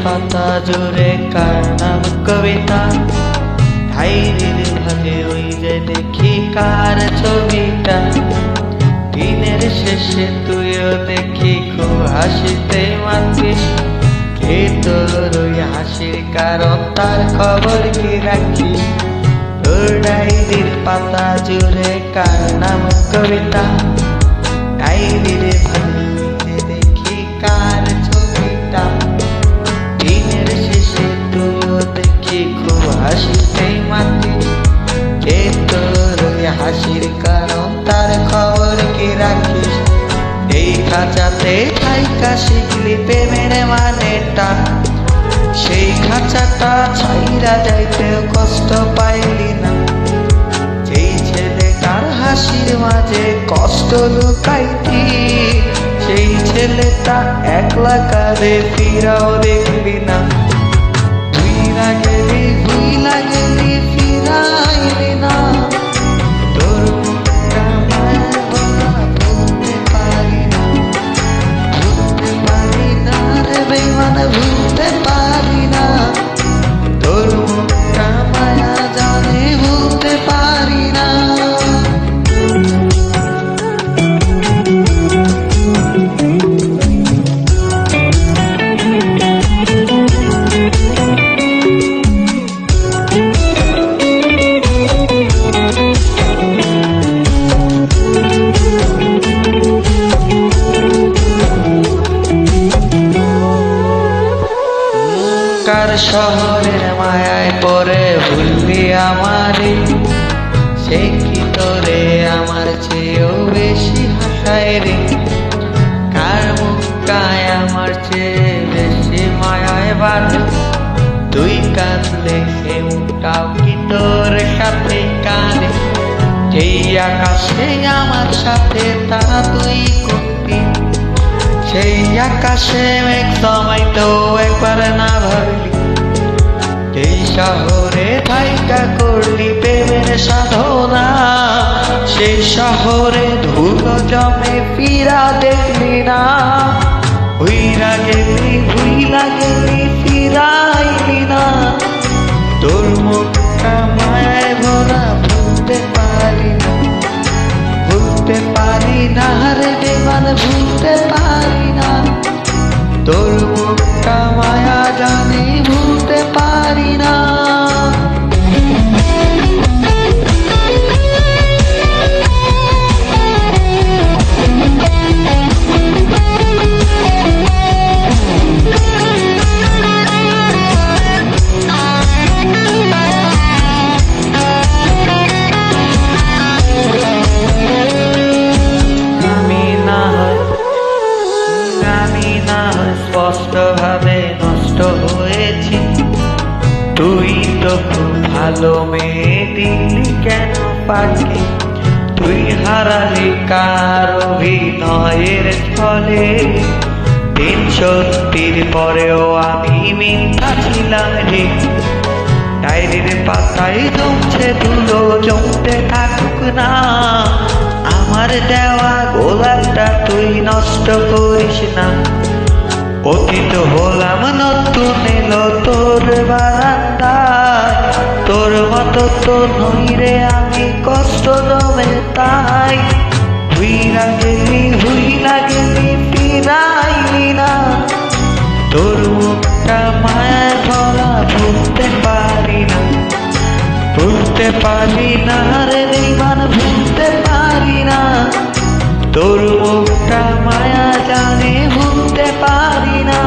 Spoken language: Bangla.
পাতা জুড়ে কার নাম কবিতা, ডায়েরির ভাগে ওই যে দেখি কার ছবিটা। দিনের শেষে তুইও দেখি খুব হাসিতে মাতিস, কে তোর ওই হাসির কারণ তার খবর কি রাখিস? তোর ডায়েরির পাতা জুড়ে কার নাম কবিতা, ডায়েরির ভাগে দেখি কার ছবিটা। দিনের শেষে তুইও দেখি খুব হাসিতে মাতিস, কে তোর ওই হাসির কারণ তার খবর কি রাখিস? এই খাঁচাতে থাইকা শিখলি প্রেমের মানেটা, সেই খাঁচাটা ছাইরা যাইতেও কষ্ট পাইলি না। যেই ছেলেটার হাসির মাঝে কষ্ট লুকাইতি, সেই ছেলেটা একলা কাঁদে ফিরাও দেখলি না। ভুইলা গেলি ফিরাইলি না, তোর মুখটা মায়ের বলা ভুলতে পারি না। ভুলতে পারি না রে বেঈমান, ভুলতে পারি না। তোর মুখটা মায়া জানে ভুলতে পারি না। কার শহরের মায়ায় পড়ে ভুললি আমারে, সে কি তোরে আমার চেয়েও বেশি হাসায় রে? কার মুখটায় আমার চেয়ে বেশি মায়ায় বাঁধে, তুই কাঁদলে সে মুখটাও কি তোর সাথে কাঁদে? যেই আকাশে আমার সাথে তারা তুই করতি, সেই আকাশে মেঘ সময় তো একবার না ভাবলি। এই শহরে থাইকা করলি প্রেমের সাধনা, সেই শহরে ধুলো জমে ফিরা দেখলি না। ভুইলা গেলি ফিরাইলি না, তোর মুখটা মায়ায় ভরা ভুলতে পারি না। ভুলতে পারি না রে বেঈমান, ভুলতে পারি না। তোর মুখটা মায়া জানি ভুলতে পারি না। স্পষ্ট ভাবে নষ্ট হয়েছি, তুই তো খুব ভালো মেয়ে, দিলি কেন পাখি? তুই হারালি কার অভিনয়ের ছলে, দিন সত্যির পরেও আমি মিথ্যা ছিলাম রে। ডায়েরির পাতায় জমছে ধুলো, জমতে থাকুক না। আমার দেওয়া গোলাপটা তুই নষ্ট করিস না। অতীত হলাম নতুন এলো তোর বারান্দায়, তোর মতো তো নই রে আমি, কষ্ট জমে তাই। ভুইলা গেলি ফিরাইলি না, তোর মুখটা মায়ায় ভরা ভুলতে পারি না। ভুলতে পারি না রে বেঈমান, ভুলতে পারি না। তোর মুখটা মায়া জানে ভুলতে পারি না।